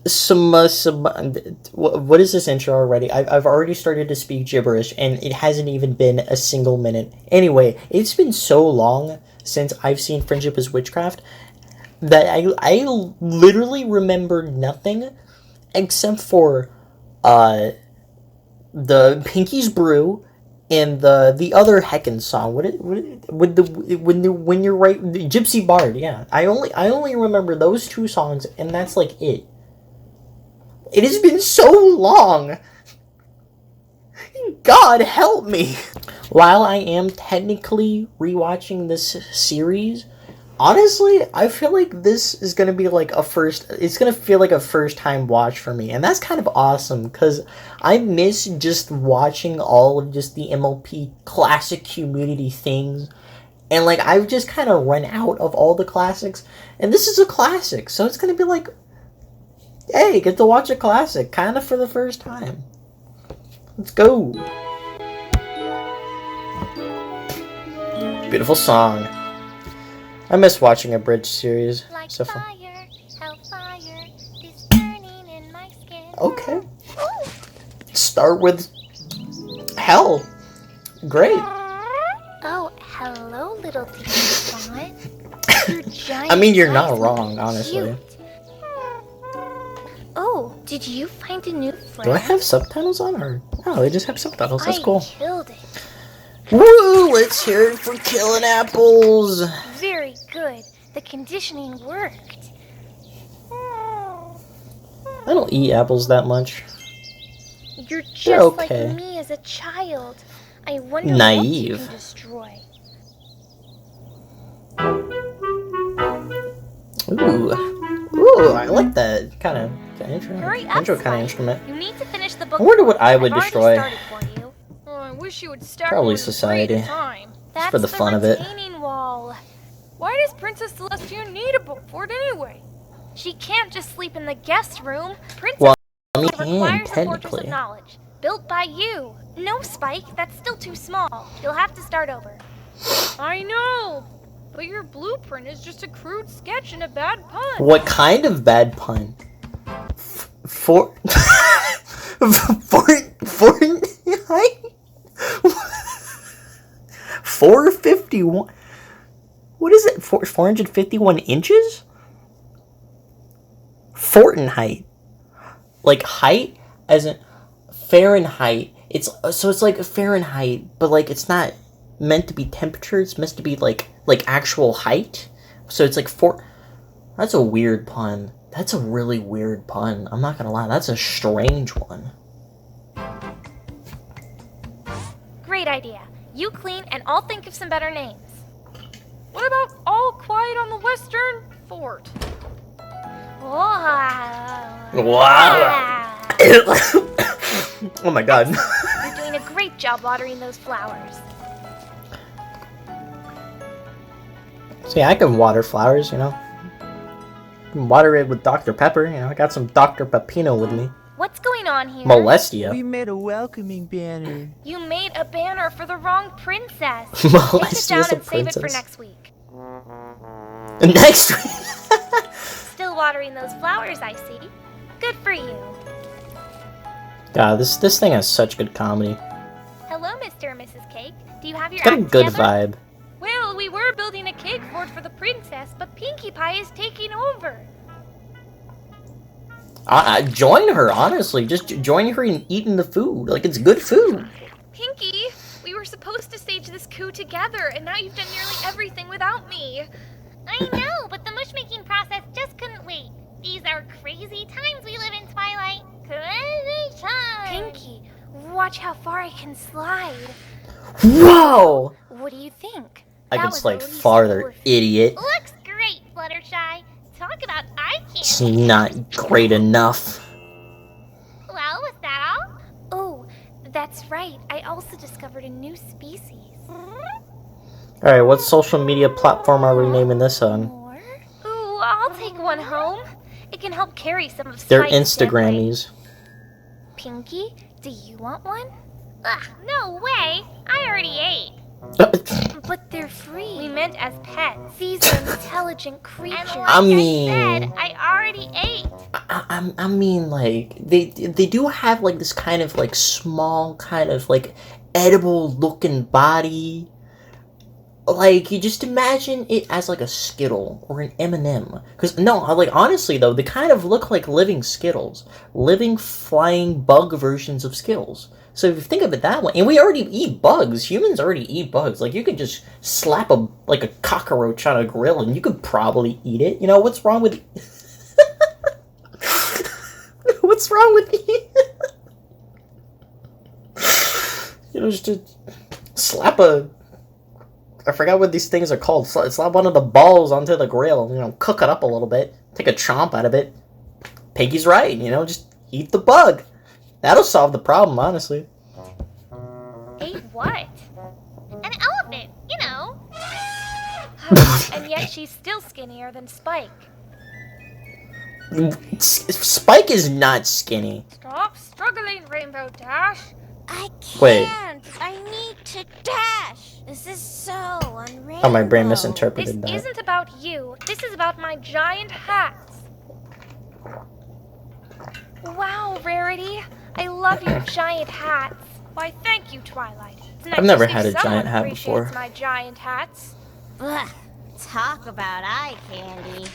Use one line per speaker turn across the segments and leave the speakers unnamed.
What is this intro already? I've already started to speak gibberish, and it hasn't even been a single minute. Anyway, it's been so long since I've seen Friendship is Witchcraft that I literally remember nothing except for the Pinky's Brew and the other heckin' song. When you're right, the Gypsy Bard. Yeah, I only remember those two songs, and that's like it. It has been so long. God help me. While I am technically rewatching this series, honestly, I feel like this is gonna be like it's gonna feel like a first time watch for me. And that's kind of awesome, because I miss just watching all of just the MLP classic community things. And like, I've just kind of run out of all the classics. And this is a classic, so it's gonna be like, hey, get to watch a classic, kind of for the first time. Let's go. Beautiful song. I miss watching a bridge series.
Like
so fun.
fire, hellfire is burning in my skin.
Okay.
Ooh.
Start with hell. Great.
Oh, hello, little Fawn. Your giant
I mean, you're not
eyes
wrong,
look
honestly.
cute. Oh, did you find a new friend?
Do I have subtitles on, or no? They just have subtitles. That's cool.
I killed it.
Woo! Let's hear it for killing apples.
Very good. The conditioning worked.
I don't eat apples that much.
You're just
They're okay.
like me as a child. I wonder
Naive.
what you can destroy.
Ooh, I like that kind of intro.
Hurry up,
Intro kind of
Spike.
instrument.
You need to finish the book.
I wonder what I would
I've
destroy.
already started for you. Oh, I wish you would start
Probably
one
society.
at a time. That's
for the fun of it.
retaining wall. Why does Princess Celestia need a book for it anyway? She can't just sleep in the guest room. Princess
Well, I mean,
requires a fortress
technically.
of knowledge, built by you. No, Spike, that's still too small. You'll have to start over. I know, but your blueprint is just a crude sketch and a bad pun.
What kind of bad pun? For 451. What is it? 451 inches? Fortenheit. Like height as in Fahrenheit. It's like Fahrenheit, but like it's not meant to be temperature. It's meant to be like actual height. So it's like That's a weird pun. That's a really weird pun. I'm not gonna lie. That's a strange one.
Great idea. You clean and I'll think of some better names. What about All Quiet on the Western Fort?
Wow. Oh my god.
You're doing a great job watering those flowers.
See, I can water flowers, you know. I can water it with Dr. Pepper, you know. I got some Dr. Pepino with me.
What's going on here?
Molestia.
We made a welcoming banner.
You made a banner for the wrong princess.
Molestia's
Take it down
a
and save it for
princess.
next week.
Next week.
Still watering those flowers, I see. Good for you.
God, this thing has such good comedy.
Hello, Mr. and Mrs. Cake. Do you have your
It's got a
act
good
together?
vibe.
Well, we were building a cake fort for the princess, but Pinkie Pie is taking over.
Join her, honestly. Just join her in eating the food. Like, it's good food.
Pinkie, we were supposed to stage this coup together, and now you've done nearly everything without me. I know, but the mush-making process just couldn't wait. These are crazy times we live in, Twilight. Crazy times. Pinkie, watch how far I can slide.
Whoa!
What do you think?
I
That
can
was
slide
at least
farther,
4 feet.
idiot.
Looks great, Fluttershy. Talk about eye
It's
candy.
not great enough.
Well, was that all? Oh, that's right. I also discovered a new species.
Alright, what social media platform are we naming this on?
More? Ooh, I'll take one home. It can help carry some of
They're
Spike's dead weight.
Instagrammies.
Pinkie, do you want one? Ugh, no way. I already ate. But they're free. We meant as pets. These are intelligent creatures.
I mean-
I said, I already ate.
I mean, like, they do have, like, this kind of, like, small, kind of, like, edible-looking body. Like, you just imagine it as, like, a Skittle or an M&M. Because, no, like, honestly, though, they kind of look like living Skittles. Living, flying bug versions of Skittles. So if you think of it that way, and we already eat bugs. Humans already eat bugs. Like, you could just slap a cockroach on a grill and you could probably eat it. You know, what's wrong with... What's wrong with you? You know, just to slap a... I forgot what these things are called. Slap one of the balls onto the grill. You know, cook it up a little bit. Take a chomp out of it. Piggy's right, you know, just eat the bug. That'll solve the problem, honestly.
Ate what? An elephant, you know. And yet she's still skinnier than Spike.
Spike is not skinny.
Stop struggling, Rainbow Dash.
I can't.
Wait.
I need to dash. This is so unreal.
Oh, my brain misinterpreted
This
that.
isn't about you. This is about my giant hats. Wow, Rarity. I love your giant hats. Why, thank you, Twilight. It's nice
I've never
to see
had a
someone
giant hat
appreciates
before.
my giant hats.
Ugh, talk about eye candy.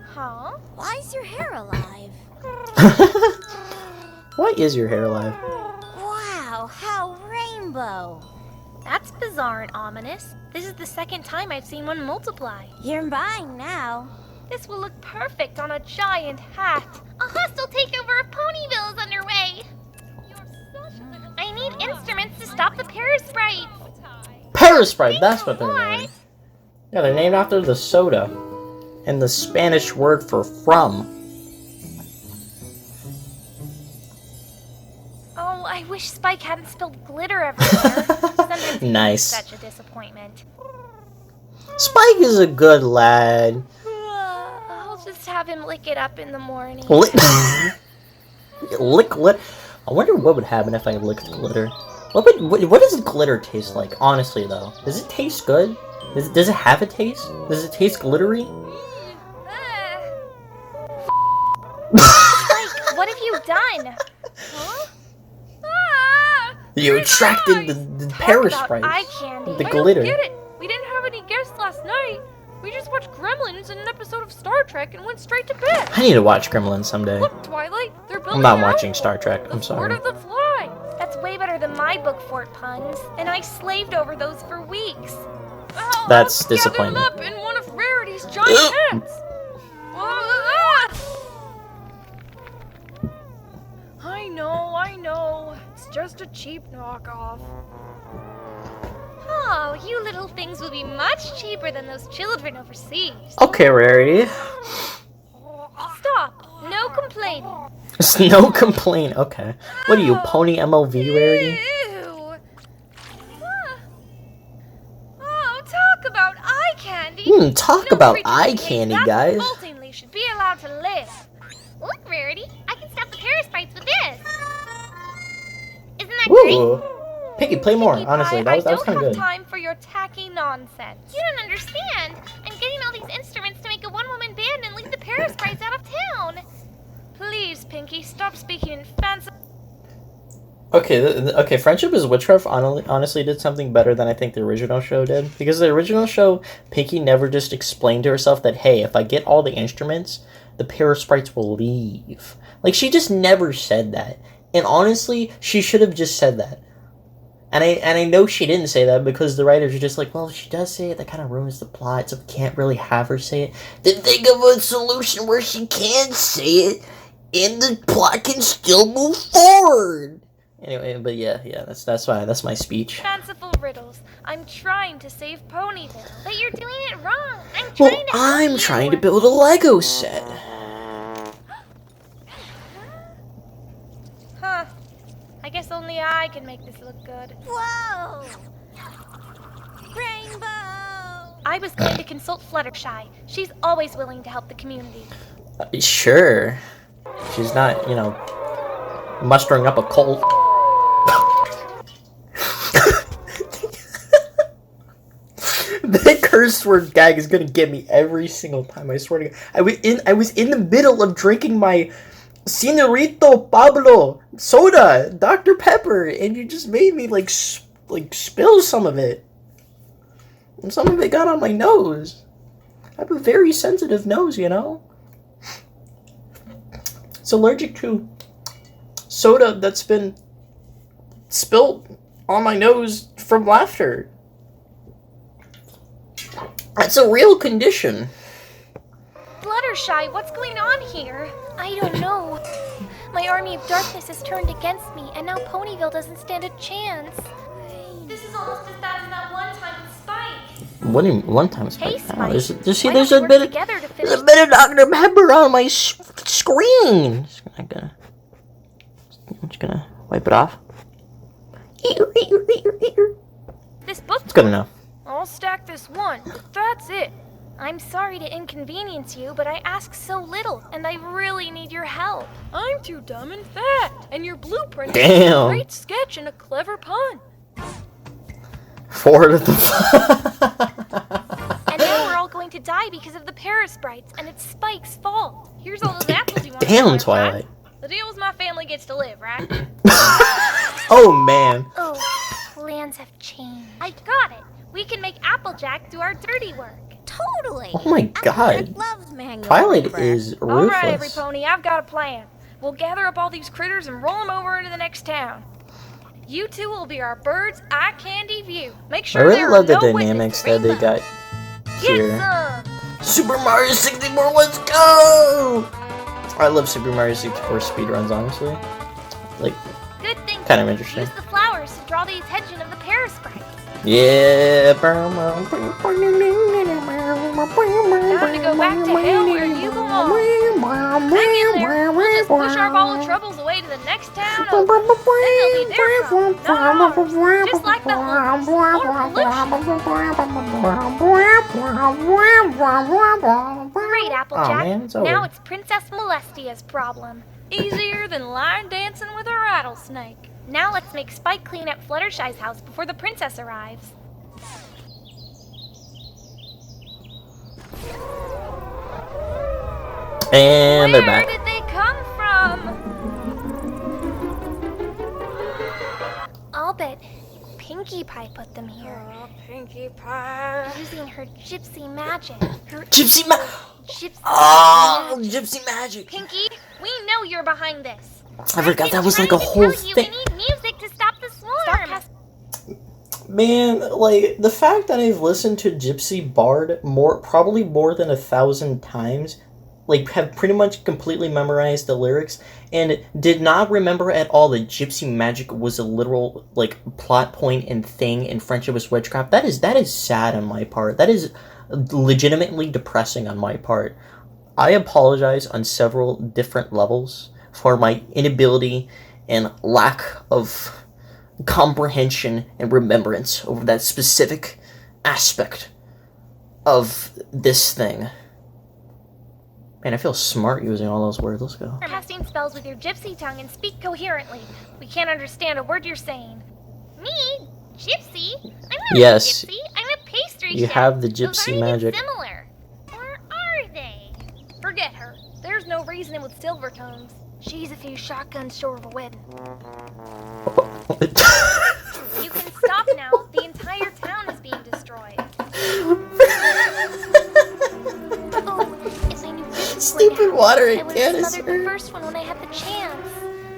Huh?
Why is your hair alive?
Why is your hair alive?
Wow, how rainbow.
That's bizarre and ominous. This is the second time I've seen one multiply.
You're mine now.
This will look perfect on a giant hat. A hostile takeover of Ponyville is underway. I need instruments to stop the parasprites.
Parasprite, that's what they're named.
What?
Yeah, they're named after the soda. And the Spanish word for from.
Oh, I wish Spike hadn't spilled glitter everywhere. Sometimes he
Nice.
is such a disappointment.
Spike is a good lad.
I'll just have him lick it up in the morning.
Lick glitter. I wonder what would happen if I licked glitter. What does glitter taste like? Honestly, though, does it taste good? Does it have a taste? Does it taste glittery?
Spike, what have you done? Huh? Ah!
You attracted the
Talk about
parasprites.
eye candy.
The
I
glitter.
don't get it. We didn't have any guests last night. We just watched Gremlins and an episode of Star Trek and went straight to bed.
I need to watch Gremlins someday.
Look, Twilight, they're building
I'm not
an
watching
outpost.
Star Trek. I'm
The Fort
sorry.
of the Fly. That's way better than my book fort puns, and I slaved over those for weeks. Oh,
That's
I'll gather
disappointing.
them up in one of Rarity's giant hats. I know. It's just a cheap knockoff. Oh, you little things will be much cheaper than those children overseas.
Okay, Rarity.
Stop. No complaining.
No complaint. Okay. What are you, Pony MLV, Rarity?
Ew. Oh, talk about eye candy.
Talk
No
about
creature
eye
that tastes
candy,
that
guys.
revoltingly should be allowed to live. Look, Rarity, I can stop the parasprites with this. Isn't that great?
Ooh. Piggy, play more.
Pinkie
Honestly,
Pie,
that was kind
I
of
don't
good.
have time for your tacky nonsense. You don't understand. I'm getting all these instruments to make a one-woman band and leave the parasprites out of town. Please, Pinkie, stop speaking in fancy.
Okay, Friendship is Witchcraft honestly did something better than I think the original show did. Because the original show, Pinkie never just explained to herself that, hey, if I get all the instruments, the parasprites will leave. Like, she just never said that. And honestly, she should have just said that. And I know she didn't say that because the writers are just like, well, she does say it, that kind of ruins the plot, so we can't really have her say it. Then think of a solution where she can say it, and the plot can still move forward. Anyway, but yeah, that's my speech.
Fanciful riddles. I'm trying to save Ponyville.
But you're doing it wrong.
I'm trying to build a Lego set.
Huh. I guess only I can make this look good.
Whoa! Rainbow!
I was going to consult Fluttershy. She's always willing to help the community.
Sure. She's not, mustering up a cult. That curse word gag is gonna get me every single time. I swear to God. I was in the middle of drinking my Senorito Pablo soda, Dr. Pepper, and you just made me like spill some of it. And some of it got on my nose. I have a very sensitive nose, you know? It's allergic to soda that's been spilled on my nose from laughter. That's a real condition.
Fluttershy, what's going on here? I don't know. My army of darkness has turned against me, and now Ponyville doesn't stand a chance. This is almost as bad as that one time with Spike.
What do you mean, one time Spike?
Hey, Spike.
There's a bit of
There's
Dr. Pepper on my screen. I'm just gonna wipe it off.
This book.
It's good enough.
I'll stack this one. That's it. I'm sorry to inconvenience you, but I ask so little, and I really need your help. I'm too dumb and fat, and your blueprint is a great sketch and a clever pun.
Forward of the
And now we're all going to die because of the parasprites, and it's Spike's fault. Here's all those apples you want.
Damn, Twilight.
The deal is my family gets to live, right?
Oh, man.
Oh, plans have changed. I got it. We can make Applejack do our dirty work.
Totally.
Oh my God.
Loves manual
Twilight
labor.
is
All right, every
ruthless.
pony, I've got a plan. We'll gather up all these critters and roll them over into the next town. You two will be our bird's eye candy view. Make sure
I really
there
love
are
the
no
dynamics that
witnesses.
they got
Get
here.
some.
Super Mario 64, let's go! I love Super Mario 64 speedruns, honestly. Like,
Good thing.
kind of interesting.
Use the flowers to draw the attention of the parasprites.
Yeah.
Time to go back to hell where you belong. Hang in there. We'll just push our ball of troubles away to the next town over. Then they'll be their problem, not ours. Just like the homeless or pollution. Great, Applejack.
Aw, man, it's over.
Now it's Princess Molestia's problem. Easier than line dancing with a rattlesnake. Now let's make Spike clean up Fluttershy's house before the princess arrives.
And they're
Where
back.
did they come from? I'll bet Pinkie Pie put them here.
Oh, Pinkie Pie.
Using her gypsy magic. Her
Gypsy
gypsy
Oh,
magic.
Gypsy Magic.
Pinkie, we know you're behind this.
I forgot that was like a
Trying to
whole
tell you
thing.
We need music to stop the swarm.
Man, like, the fact that I've listened to Gypsy Bard probably more than 1,000 times, like, have pretty much completely memorized the lyrics, and did not remember at all that Gypsy Magic was a literal, like, plot point and thing in Friendship Is Witchcraft. That is sad on my part. That is legitimately depressing on my part. I apologize on several different levels for my inability and lack of comprehension and remembrance over that specific aspect of this thing. Man, I feel smart using all those words. Let's go.
Casting spells with your gypsy tongue and speak coherently. We can't understand a word you're saying. Me? Gypsy? I'm not
Yes.
a gypsy. I'm a pastry
You
chef.
have the
Those
gypsy
aren't even
magic.
similar. Or are they? Forget her. There's no reasoning with silver tongues. She's a few shotguns short of a wedding. You can stop now. The entire town is being destroyed. Oh, if I knew this was going to
Stupid
happen,
water
I would have smothered the
canister.
first one when I had the chance.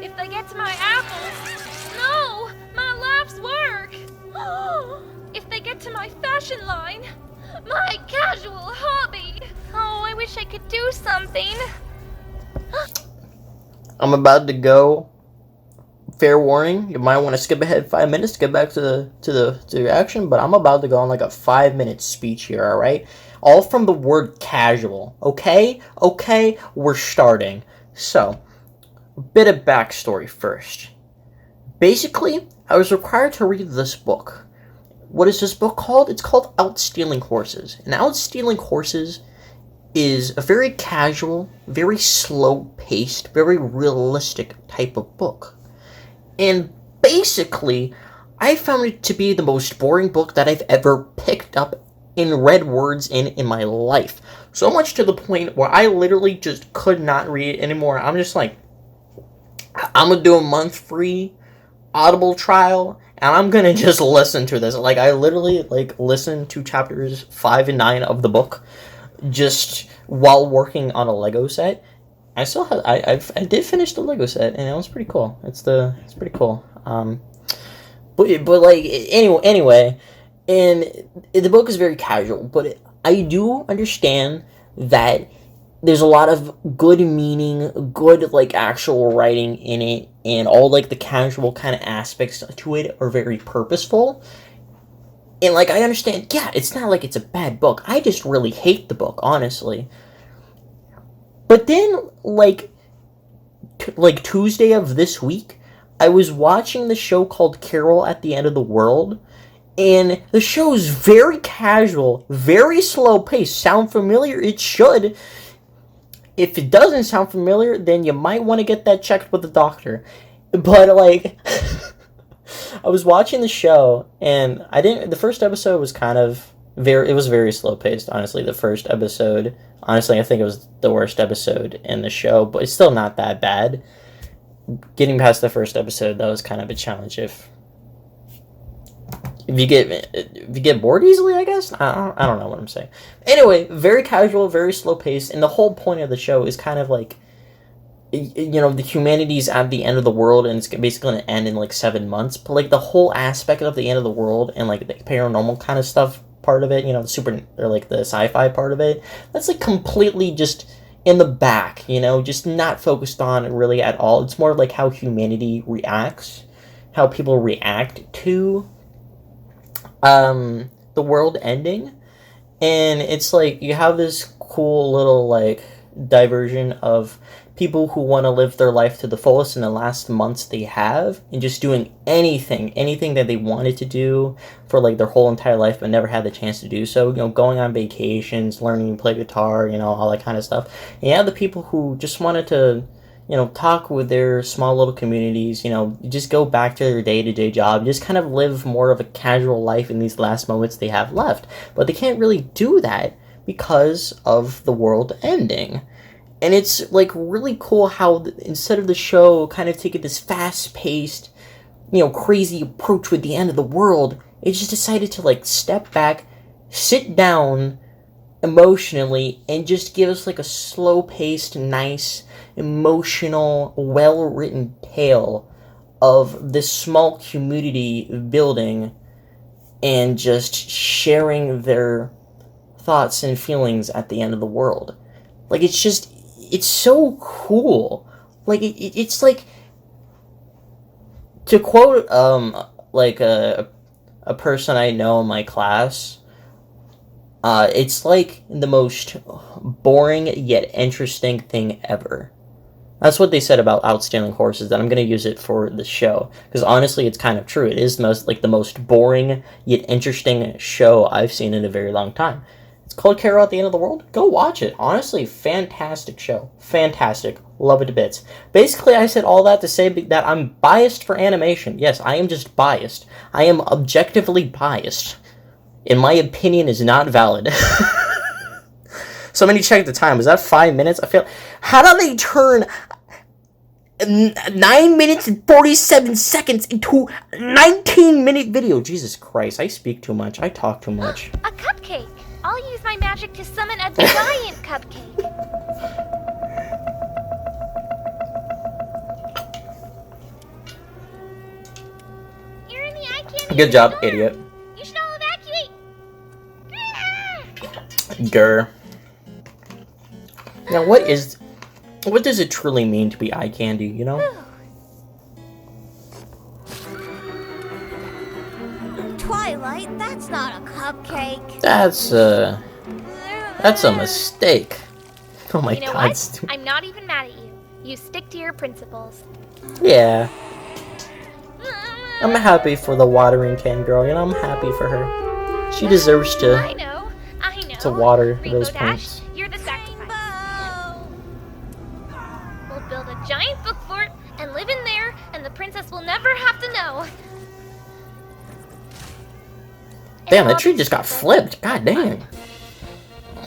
If they get to my apples, no, my life's work. If they get to my fashion line, my casual hobby. Oh, I wish I could do something.
I'm about to go. Fair warning, you might want to skip ahead 5 minutes to get back to the action, but I'm about to go on like a 5-minute speech here, alright? All from the word casual, okay? Okay, we're starting. So, a bit of backstory first. Basically, I was required to read this book. What is this book called? It's called Outstealing Horses. And Outstealing Horses is a very casual, very slow-paced, very realistic type of book. And basically, I found it to be the most boring book that I've ever picked up and read words in my life. So much to the point where I literally just could not read anymore. I'm just like, I'm gonna do a month free Audible trial, and I'm gonna just listen to this. Like, I literally, like, listened to chapters 5 and 9 of the book just while working on a Lego set. I still have, I did finish the Lego set, and it was pretty cool. It's pretty cool. But like, anyway, and the book is very casual, but I do understand that there's a lot of good meaning, good, like, actual writing in it, and all, like, the casual kind of aspects to it are very purposeful. And, like, I understand, yeah, it's not like it's a bad book. I just really hate the book, honestly. But then, like Tuesday of this week, I was watching the show called Carol at the End of the World, and the show is very casual, very slow paced. Sound familiar? It should. If it doesn't sound familiar, then you might want to get that checked with the doctor. But, like, I was watching the show, and the first episode was kind of it was very slow paced, honestly. The first episode, honestly, I think it was the worst episode in the show, but it's still not that bad. Getting past the first episode, that was kind of a challenge. If you get bored easily, I guess. I don't know what I'm saying. Anyway, very casual, very slow paced, and the whole point of the show is kind of like, you know, the humanity's at the end of the world, and it's basically going to end in like 7 months. But like the whole aspect of the end of the world and like the paranormal kind of stuff part of it, you know, the sci-fi part of it, that's like completely just in the back, you know, just not focused on really at all. It's more like how humanity reacts, how people react to the world ending. And it's like you have this cool little like diversion of people who want to live their life to the fullest in the last months they have, and just doing anything that they wanted to do for like their whole entire life but never had the chance to do so, you know, going on vacations, learning to play guitar, you know, all that kind of stuff. And you have the people who just wanted to, you know, talk with their small little communities, you know, just go back to their day-to-day job, just kind of live more of a casual life in these last moments they have left. But they can't really do that because of the world ending. And it's, like, really cool how, instead of the show kind of taking this fast-paced, you know, crazy approach with the end of the world, it just decided to, like, step back, sit down emotionally, and just give us, like, a slow-paced, nice, emotional, well-written tale of this small community building and just sharing their thoughts and feelings at the end of the world. Like, it's so cool. Like, it's like, to quote, like, a person I know in my class, it's like the most boring yet interesting thing ever. That's what they said about Outstanding Horses, and I'm going to use it for the show. Because honestly, it's kind of true. It is the most boring yet interesting show I've seen in a very long time. It's called Carol at the End of the World. Go watch it. Honestly, fantastic show. Fantastic. Love it to bits. Basically, I said all that to say that I'm biased for animation. Yes, I am just biased. I am objectively biased. And my opinion is not valid. So many check the time. Was that 5 minutes? I feel... How do they turn 9 minutes and 47 seconds into a 19-minute video? Jesus Christ, I speak too much. I talk too much.
A cupcake! I'll use my magic to summon a giant cupcake. You're in the eye candy.
Good job,
storm.
idiot.
You should all evacuate.
Grr. Now, what does it truly mean to be eye candy, you know?
Twilight, that's not a cupcake.
That's a mistake. Oh my
You know
god.
what? I'm not even mad at you. You stick to your principles.
Yeah. I'm happy for the watering can girl, you know, I'm happy for her. She deserves
I
to
know.
water
Rainbow
those
Dash,
plants.
you're the sacrifice.
Rainbow.
We'll build a giant book fort and live in there, and the princess will never have to know.
Damn, that tree just got flipped. God damn.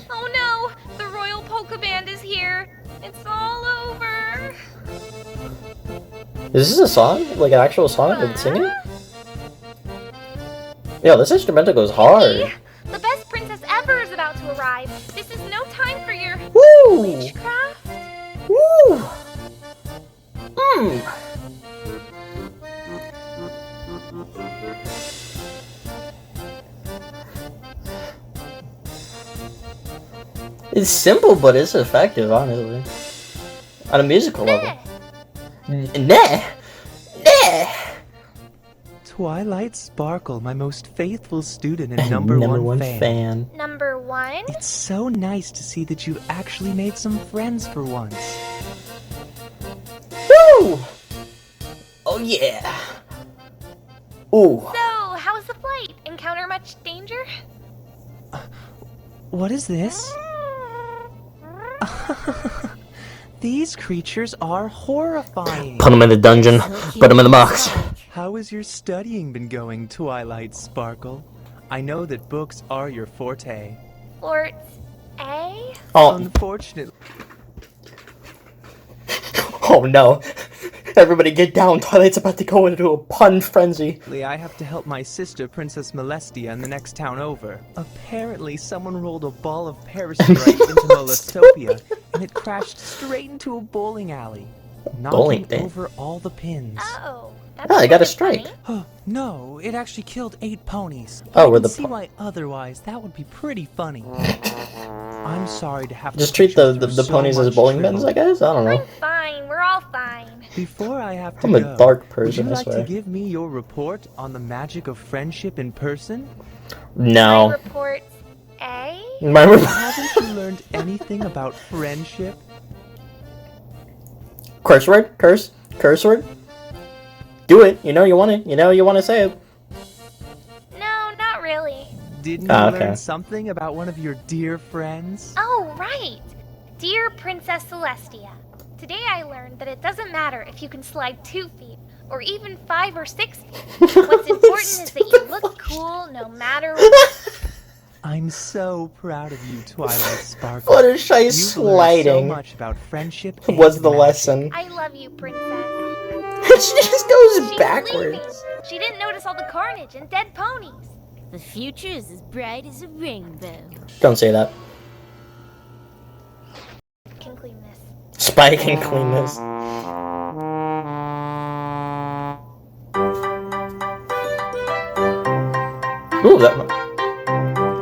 Oh no! The Royal Polka Band is here! It's all over!
Is this a song? Like an actual song with singing? Yo, this instrumental goes hard.
The best princess ever is about to arrive. This is no time for your
Woo!
witchcraft.
Woo! Mmm. It's simple, but it's effective, honestly. On a musical level. Nah! Nah!
Twilight Sparkle, my most faithful student and number one fan.
Number one?
It's so nice to see that you've actually made some friends for once.
Woo! Oh yeah! Ooh.
So, how's the flight? Encounter much danger?
What is this? These creatures are horrifying.
Put him in the dungeon. Put him in the box.
How has your studying been going, Twilight Sparkle? I know that books are your forte.
Forts A?
Oh.
Unfortunately,
Oh no. Everybody get down. Twilight's about to go into a pun frenzy.
I have to help my sister, Princess Molestia, in the next town over. Apparently, someone rolled a ball of parasprites into Molestopia, and it crashed straight into a bowling alley, knocking over all the pins.
Oh, that's
Oh, they got a
kinda
strike.
funny.
No, it actually killed 8 ponies.
Oh,
I
were
can
the
see why otherwise that would be pretty funny. I'm sorry to have
Just
to
treat
put you
the
through so
ponies as
much
bowling
trouble.
pins, I guess? I don't know.
I'm fine. We're all fine.
Before I have to
I'm a
go,
dark
would you
person, I
like to
swear.
give me your report on the magic of friendship in person?
My
No.
reports A?
Remember?
Haven't you learned anything about friendship?
Curse word? Curse? Curse word? Do it. You know you want it. You know you want to say it.
No, not really.
Didn't you
okay.
learn something about one of your dear friends?
Oh, right. Dear Princess Celestia, today I learned that it doesn't matter if you can slide 2 feet or even 5 or 6 feet. What's important is that you look cool no matter what.
I'm so proud of you, Twilight Sparkle.
Fluttershy
You've
sliding
learned so much about friendship and
was the
magic.
lesson.
I love you, Princess.
She just goes
She's leaving.
backwards.
She didn't notice all the carnage and dead ponies.
The future is as bright as a rainbow.
Don't say that.
Can clean this.
Spike and clean this. Ooh, that.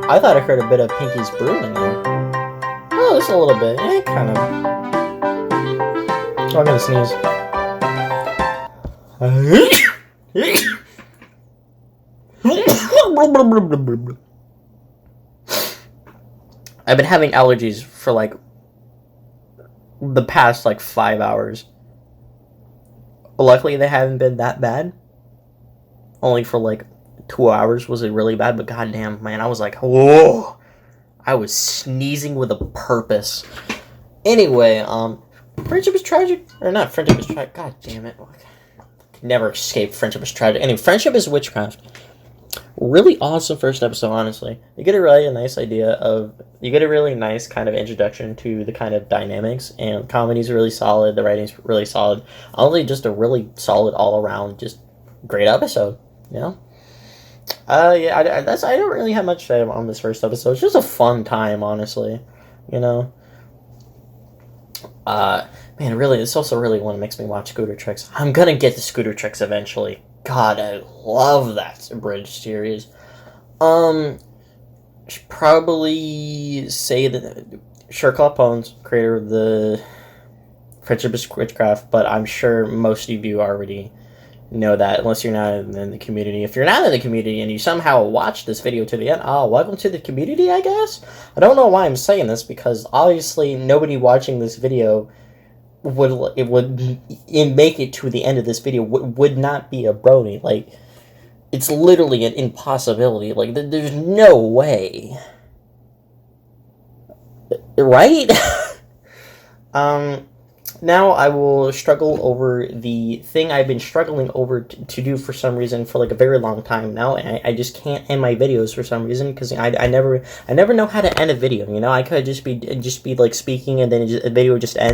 I thought I heard a bit of Pinky's brewing there. Oh, just a little bit. Kind of. Oh, I'm gonna sneeze. I've been having allergies for like the past like 5 hours. Luckily they haven't been that bad. Only for like 2 hours was it really bad, but goddamn, man, I was like, whoa! I was sneezing with a purpose. Anyway, Friendship is Tragic, or not Friendship is Tragic, god damn it. Never escape Friendship is Tragic. Anyway, Friendship is Witchcraft. Really awesome first episode, honestly. You get a really nice idea of, you get a really nice kind of introduction to the kind of dynamics, and comedy's really solid, the writing's really solid. Honestly, just a really solid all-around, just great episode, you know? Yeah, I don't really have much to say on this first episode. It's just a fun time, honestly, you know? Man, really, this also really what makes me watch Scooter Tricks. I'm gonna get to Scooter Tricks eventually. God, I love that bridge series. Should probably say that Sherclop Pones, creator of the Friendship Is Witchcraft, but I'm sure most of you already know that, unless you're not in the community. If you're not in the community and you somehow watch this video to the end, welcome to the community, I guess? I don't know why I'm saying this, because obviously nobody watching this video would make it to the end of this video would not be a brony. Like, it's literally an impossibility. Like, there's no way. Right? now I will struggle over the thing I've been struggling over to do for some reason for like a very long time now, and I just can't end my videos for some reason because I never know how to end a video. You know, I could just be like speaking and then a video would just end.